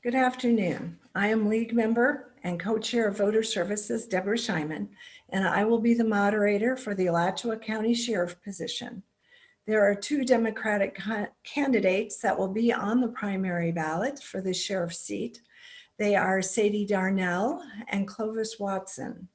Good afternoon. I am League member and co-chair of Voter Services, Deborah Scheinman, and I will be the moderator for the Alachua County Sheriff position. There are two Democratic candidates that will be on the primary ballot for the sheriff seat. They are Sadie Darnell and Clovis Watson.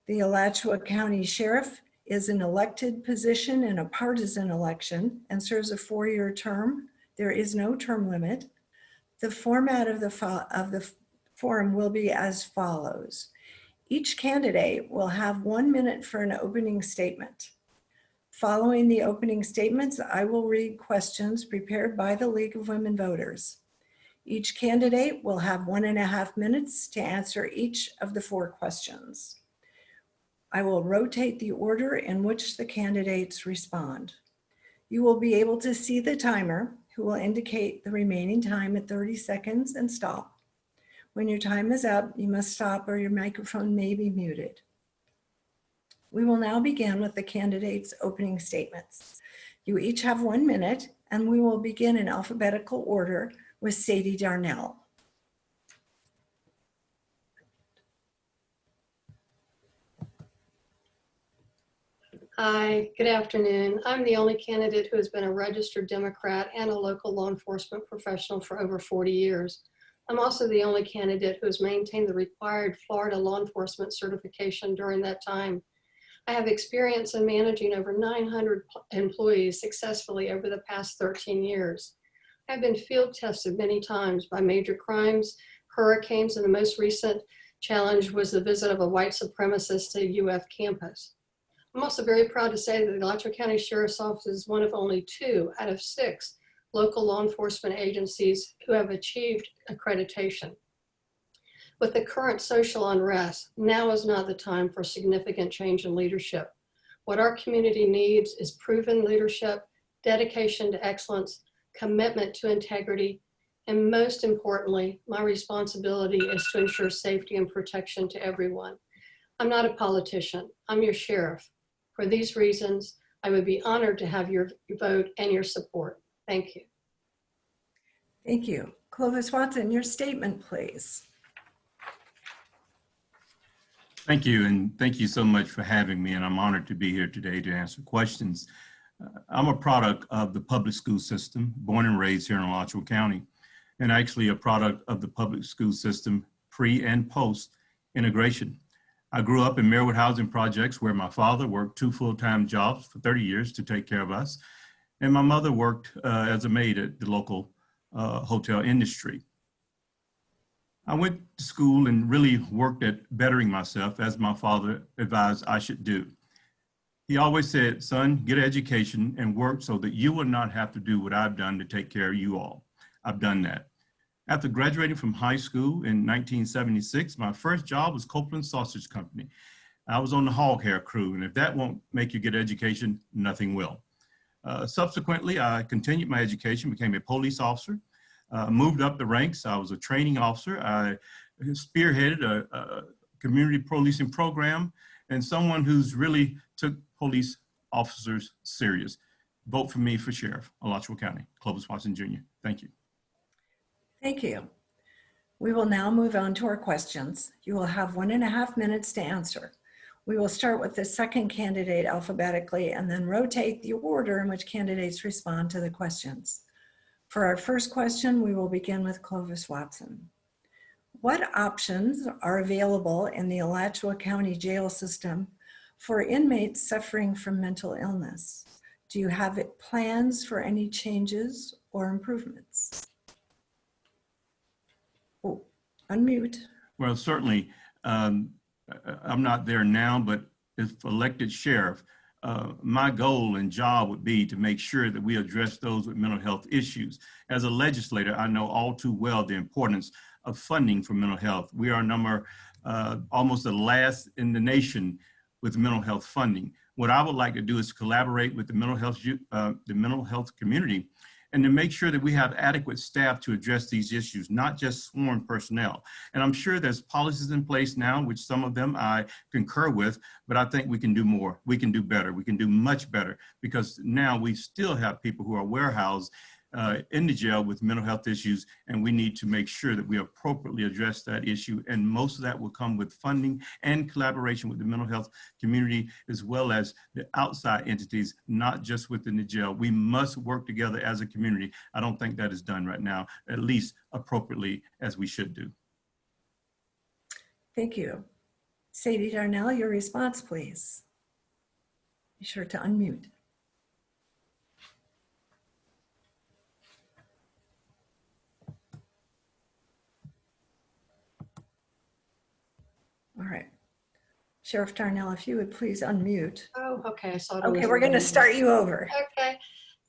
The Alachua County Sheriff is an elected position in a partisan election and serves a 4-year term. There is no term limit. The format of the forum will be as follows. Each candidate will have 1 minute for an opening statement. Following the opening statements, I will read questions prepared by the League of Women Voters. Each candidate will have 1.5 minutes to answer each of the 4 questions. I will rotate the order in which the candidates respond. You will be able to see the timer, who will indicate the remaining time at 30 seconds and stop. When your time is up, you must stop or your microphone may be muted. We will now begin with the candidates' opening statements. You each have 1 minute, and we will begin in alphabetical order with Sadie Darnell. Hi, good afternoon. I'm the only candidate who has been a registered Democrat and a local law enforcement professional for over 40 years. I'm also the only candidate who has maintained the required Florida law enforcement certification during that time. I have experience in managing over 900 employees successfully over the past 13 years. I've been field tested many times by major crimes, hurricanes, and the most recent challenge was the visit of a white supremacist to UF campus. I'm also very proud to say that the Alachua County Sheriff's Office is one of only 2 out of 6 local law enforcement agencies who have achieved accreditation. With the current social unrest, now is not the time for significant change in leadership. What our community needs is proven leadership, dedication to excellence, commitment to integrity, and most importantly, my responsibility is to ensure safety and protection to everyone. I'm not a politician, I'm your sheriff. For these reasons, I would be honored to have your vote and your support. Thank you. Thank you. Clovis Watson, your statement, please. Thank you, and thank you so much for having me, and I'm honored to be here today to answer questions. I'm a product of the public school system, born and raised here in Alachua County, and actually a product of the public school system pre and post integration. I grew up in Marywood housing projects where my father worked 2 full-time jobs for 30 years to take care of us, and my mother worked as a maid at the local hotel industry. I went to school and really worked at bettering myself as my father advised I should do. He always said, son, get an education and work so that you will not have to do what I've done to take care of you all. I've done that. After graduating from high school in 1976, my first job was Copeland Sausage Company. I was on the hog hair crew, and if that won't make you get education, nothing will. Subsequently, I continued my education, became a police officer, moved up the ranks. I was a training officer. I spearheaded a community policing program, and someone who's really took police officers serious. Vote for me for Sheriff, Alachua County, Clovis Watson Jr. Thank you. Thank you. We will now move on to our questions. You will have 1.5 minutes to answer. We will start with the second candidate alphabetically and then rotate the order in which candidates respond to the questions. For our first question, we will begin with Clovis Watson. What options are available in the Alachua County jail system for inmates suffering from mental illness? Do you have plans for any changes or improvements? Oh, unmute. Well, certainly, I'm not there now, but if elected sheriff, my goal and job would be to make sure that we address those with mental health issues. As a legislator, I know all too well the importance of funding for mental health. We are almost the last in the nation with mental health funding. What I would like to do is collaborate with the mental health community and to make sure that we have adequate staff to address these issues, not just sworn personnel. And I'm sure there's policies in place now, which some of them I concur with, but I think we can do more. We can do better. We can do much better, because now we still have people who are warehoused in the jail with mental health issues, and we need to make sure that we appropriately address that issue. And most of that will come with funding and collaboration with the mental health community, as well as the outside entities, not just within the jail. We must work together as a community. I don't think that is done right now, at least appropriately as we should do. Thank you. Sadie Darnell, your response, please. Be sure to unmute. All right. Sheriff Darnell, if you would please unmute. Oh, okay. I saw it. Okay, we're going to start you over. Okay.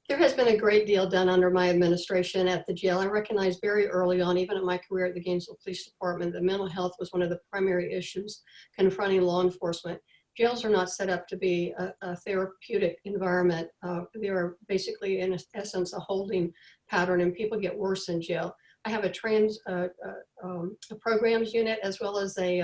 There has been a great deal done under my administration at the jail. I recognized very early on, even in my career at the Gainesville Police Department, that mental health was one of the primary issues confronting law enforcement. Jails are not set up to be a therapeutic environment. They are basically, in essence, a holding pattern, and people get worse in jail. I have a programs unit as well as a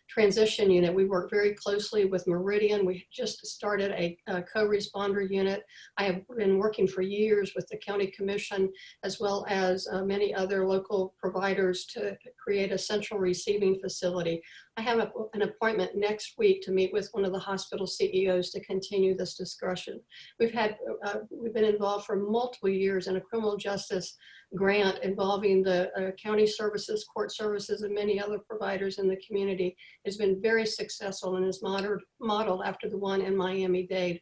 transition unit. We work very closely with Meridian. We just started a co-responder unit. I have been working for years with the county commission as well as many other local providers to create a central receiving facility. I have an appointment next week to meet with one of the hospital CEOs to continue this discussion. We've been involved for multiple years in a criminal justice grant involving the county services, court services, and many other providers in the community. It's been very successful and is modeled after the one in Miami-Dade.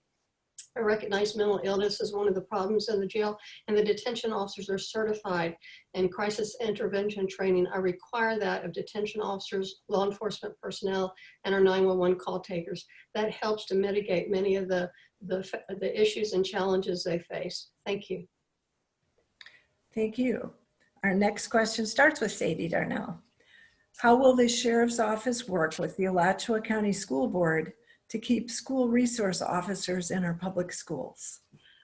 I recognize mental illness as one of the problems in the jail, and the detention officers are certified in crisis intervention training. I require that of detention officers, law enforcement personnel, and our 911 call takers. That helps to mitigate many of the issues and challenges they face. Thank you. Thank you. Our next question starts with Sadie Darnell. How will the Sheriff's Office work with the Alachua County School Board to keep school resource officers in our public schools?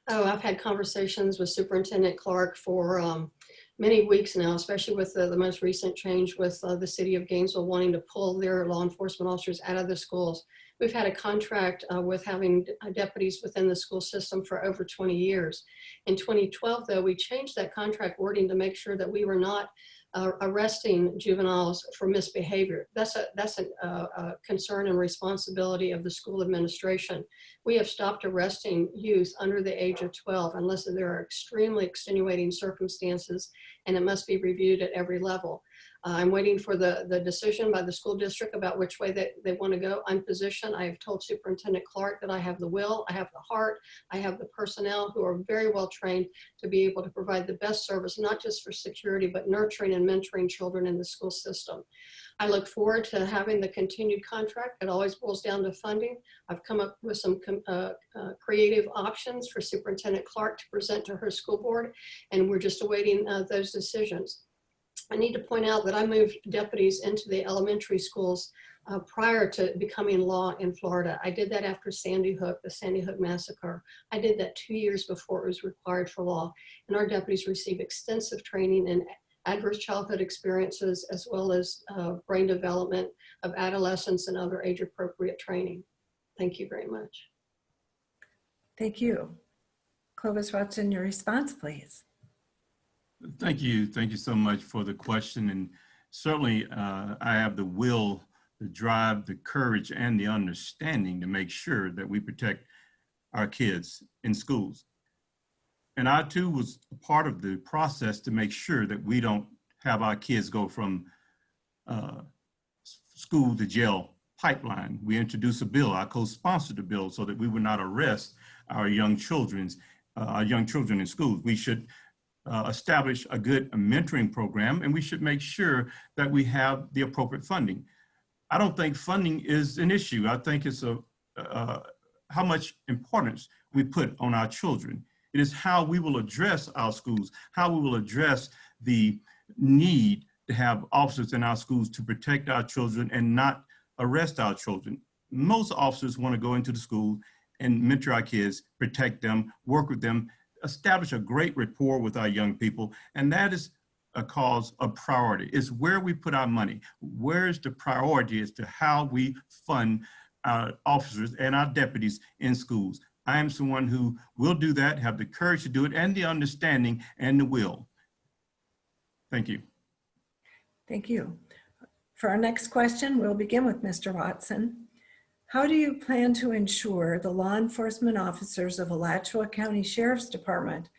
Oh, I've had conversations with Superintendent Clark for many weeks now, especially with the most recent change with the city of Gainesville wanting to pull their law enforcement officers out of the schools. We've had a contract with having deputies within the school system for over 20 years. In 2012, though, we changed that contract wording to make sure that we were not arresting juveniles for misbehavior. That's a concern and responsibility of the school administration. We have stopped arresting youth under the age of 12 unless there are extremely extenuating circumstances, and it must be reviewed at every level. I'm waiting for the decision by the school district about which way they want to go. I'm positioned. I have told Superintendent Clark that I have the will, I have the heart, I have the personnel who are very well trained to be able to provide the best service, not just for security, but nurturing and mentoring children in the school system. I look forward to having the continued contract. It always boils down to funding. I've come up with some creative options for Superintendent Clark to present to her school board, and we're just awaiting those decisions. I need to point out that I moved deputies into the elementary schools prior to becoming law in Florida. I did that after Sandy Hook, the Sandy Hook massacre. I did that 2 years before it was required for law. And our deputies receive extensive training in adverse childhood experiences, as well as brain development of adolescents and other age-appropriate training. Thank you very much. Thank you. Clovis Watson, your response, please. Thank you. Thank you so much for the question. And certainly I have the will, the drive, the courage, and the understanding to make sure that we protect our kids in schools. And I too was a part of the process to make sure that we don't have our kids go from school to jail pipeline. We introduced a bill, I co-sponsored a bill, so that we would not arrest our young children in schools. We should establish a good mentoring program, and we should make sure that we have the appropriate funding. I don't think funding is an issue. I think it's how much importance we put on our children. It is how we will address our schools, how we will address the need to have officers in our schools to protect our children and not arrest our children. Most officers want to go into the school and mentor our kids, protect them, work with them, establish a great rapport with our young people, and that is a cause of priority. It's where we put our money. Where's the priority as to how we fund our officers and our deputies in schools? I am someone who will do that, have the courage to do it, and the understanding and the will. Thank you. Thank you. For our next question, we'll begin with Mr. Watson. How do you plan to ensure the law enforcement officers of Alachua County Sheriff's Department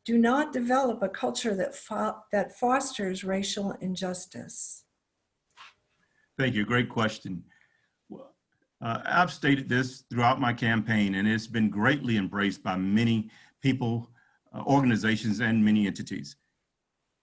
do not develop a culture that fosters racial injustice? Thank you. Great question. I've stated this throughout my campaign, and it's been greatly embraced by many people, organizations, and many entities.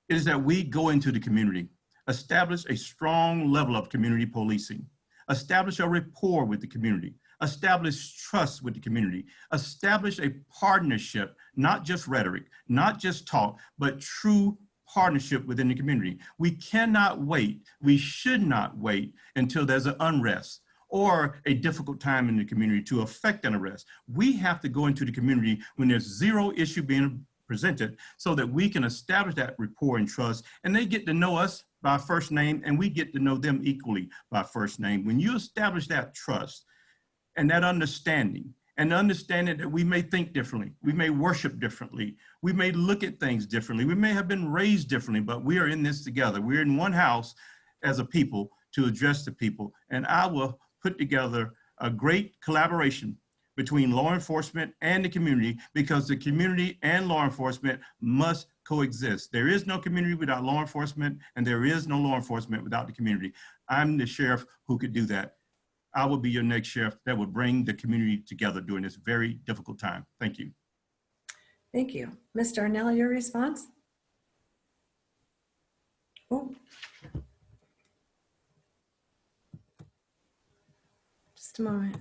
It is that we go into the community, establish a strong level of community policing, establish a rapport with the community, establish trust with the community, establish a partnership, not just rhetoric, not just talk, but true partnership within the community. We cannot wait, we should not wait until there's an unrest or a difficult time in the community to affect an arrest. We have to go into the community when there's zero issue being presented so that we can establish that rapport and trust, and they get to know us by first name and we get to know them equally by first name. When you establish that trust and that understanding, and understanding that we may think differently, we may worship differently, we may look at things differently, we may have been raised differently, but we are in this together. We're in one house as a people to address the people, and I will put together a great collaboration between law enforcement and the community, because the community and law enforcement must coexist. There is no community without law enforcement, and there is no law enforcement without the community. I'm the sheriff who could do that. I will be your next sheriff that will bring the community together during this very difficult time. Thank you. Thank you. Ms. Darnell, your response? Oh. Just a moment.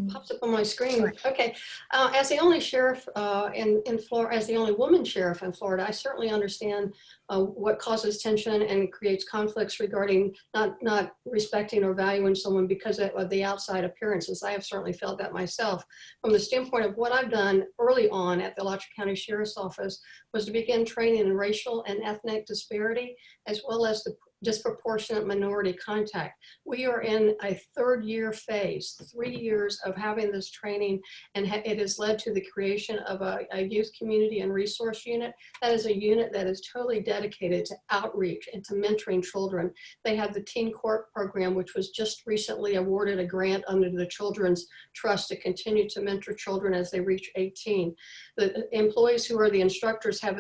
Pops up on my screen. Okay, as the only sheriff in Florida, as the only woman sheriff in Florida, I certainly understand what causes tension and creates conflicts regarding not respecting or valuing someone because of the outside appearances. I have certainly felt that myself. From the standpoint of what I've done early on at the Alachua County Sheriff's Office was to begin training in racial and ethnic disparity, as well as the disproportionate minority contact. We are in a third year phase, 3 years of having this training, and it has led to the creation of a youth community and resource unit. That is a unit that is totally dedicated to outreach and to mentoring children. They have the Teen Court program, which was just recently awarded a grant under the Children's Trust to continue to mentor children as they reach 18. The employees who are the instructors have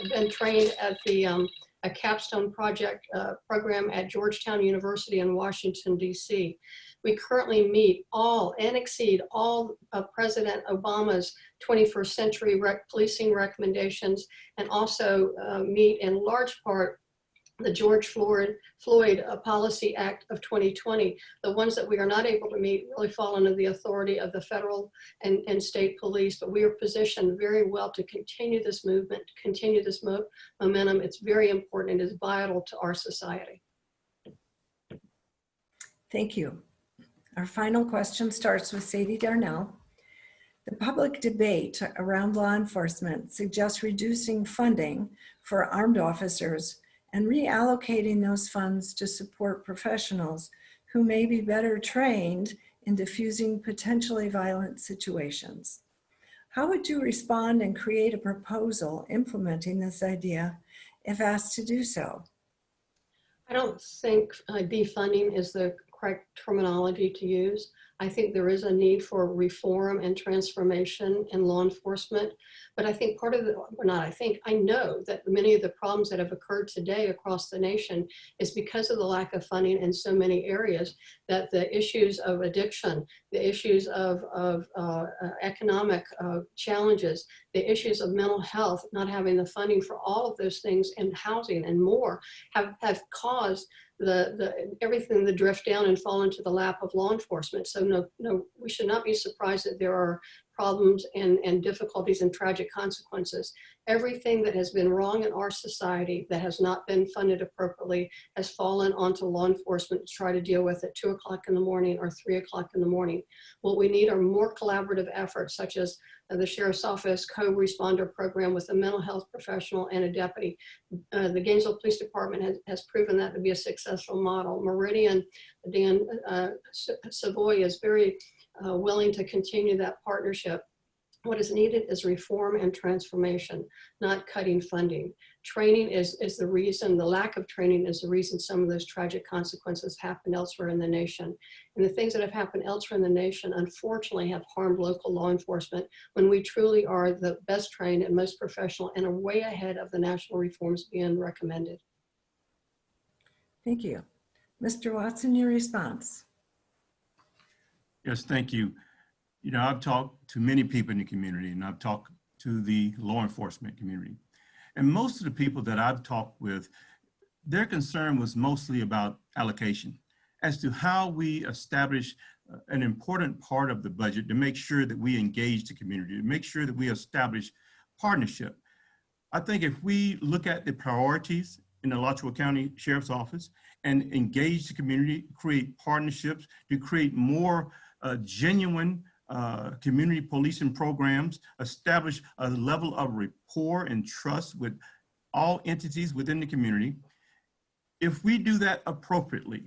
been trained at the a capstone project program at Georgetown University in Washington, D.C. We currently meet all and exceed all of President Obama's 21st century policing recommendations, and also meet in large part the George Floyd Policy Act of 2020. The ones that we are not able to meet really fall under the authority of the federal and state police, but we are positioned very well to continue this movement, to continue this momentum. It's very important. It is vital to our society. Thank you. Our final question starts with Sadie Darnell. The public debate around law enforcement suggests reducing funding for armed officers and reallocating those funds to support professionals who may be better trained in diffusing potentially violent situations. How would you respond and create a proposal implementing this idea if asked to do so? I don't think defunding is the correct terminology to use. I think there is a need for reform and transformation in law enforcement, but I think part of the, or not I think, I know that many of the problems that have occurred today across the nation is because of the lack of funding in so many areas, that the issues of addiction, the issues of economic challenges, the issues of mental health, not having the funding for all of those things, and housing and more have caused everything to drift down and fall into the lap of law enforcement. So no, we should not be surprised that there are problems and difficulties and tragic consequences. Everything that has been wrong in our society that has not been funded appropriately has fallen onto law enforcement to try to deal with at 2 o'clock in the morning or 3 o'clock in the morning. What we need are more collaborative efforts, such as the Sheriff's Office co-responder program with a mental health professional and a deputy. The Gainesville Police Department has proven that to be a successful model. Meridian, Dan Savoy is very willing to continue that partnership. What is needed is reform and transformation, not cutting funding. Training is the reason, the lack of training is the reason some of those tragic consequences happen elsewhere in the nation. And the things that have happened elsewhere in the nation, unfortunately, have harmed local law enforcement when we truly are the best trained and most professional and are way ahead of the national reforms being recommended. Thank you. Mr. Watson, your response. Yes, thank you. You know, I've talked to many people in the community, and I've talked to the law enforcement community. And most of the people that I've talked with, their concern was mostly about allocation, as to how we establish an important part of the budget to make sure that we engage the community, to make sure that we establish partnership. I think if we look at the priorities in the Alachua County Sheriff's Office and engage the community, create partnerships to create more genuine community policing programs, establish a level of rapport and trust with all entities within the community. If we do that appropriately,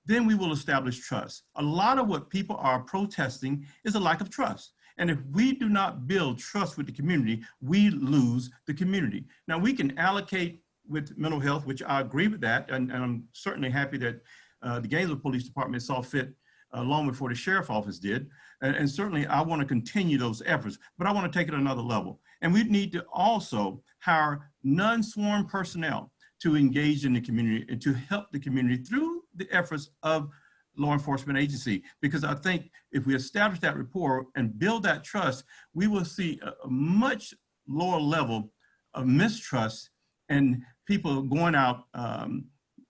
then we will establish trust. A lot of what people are protesting is a lack of trust. And if we do not build trust with the community, we lose the community. Now, we can allocate with mental health, which I agree with that, and I'm certainly happy that the Gainesville Police Department saw fit long before the Sheriff's Office did. And certainly I want to continue those efforts, but I want to take it another level. And we need to also hire non-sworn personnel to engage in the community and to help the community through the efforts of law enforcement agency. Because I think if we establish that rapport and build that trust, we will see a much lower level of mistrust and people going out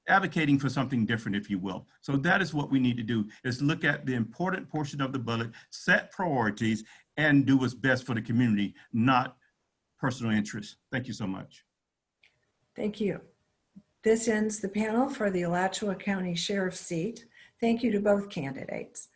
advocating for something different, if you will. So that is what we need to do, is look at the important portion of the budget, set priorities, and do what's best for the community, not personal interests. Thank you so much. Thank you. This ends the panel for the Alachua County Sheriff's seat. Thank you to both candidates.